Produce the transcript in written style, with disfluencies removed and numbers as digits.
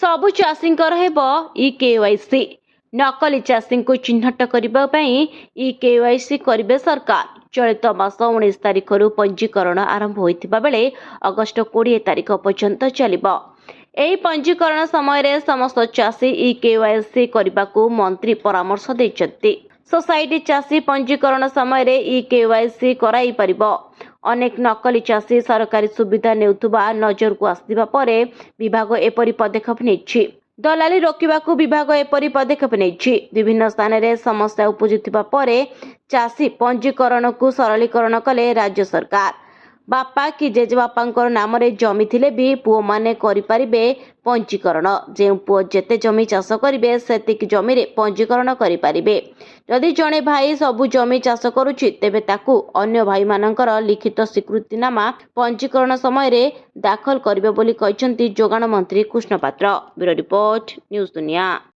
सबु चाषींकर हेब e KYC नकली चाषी को चिन्हट करने ई केवाईसी करेंगे सरकार। चलित मास 19 तारिख पंजीकरण आरंभ होता बेले अगस्ट 20 तारिख पर्यंत चलिबो। एही पंजीकरण समय समस्त चाषी ई केवाईसी करने को मंत्री परामर्श देइछन्ति। सोसाइटी चाषी पंजीकरण समय ई केवाईसी कराई परिबो। अनेक नकली चाषी सरकारी सुविधा नेउथुबा नजर को आसिबा परे विभाग एपरी पदक्षेप नेछि। दलाली रोकवाक विभाग एपरी पदक्षेप नेछि। विभिन्न स्थान में समस्या उपजुथिबा परे चाषी पंजीकरण को सरलीकरण कले राज्य सरकार। बापा कि जेजेबापा नाम रे जमी थिले भी पुओ माने करि परिबे पंजीकरण। जे पुओ जेते जमी चाष करिबे सेतिक जमी रे पंजीकरण करि परिबे। यदि जणे भाई सबु जमी चाष करुछि तेबे ताकू अन्य भाई मानकर लिखित स्वीकृतिनामा पंजीकरण समय रे दाखल करिबे बोली कहिसंती जोगाण मंत्री कृष्ण पात्र। ब्यूरो रिपोर्ट न्यूज दुनिया।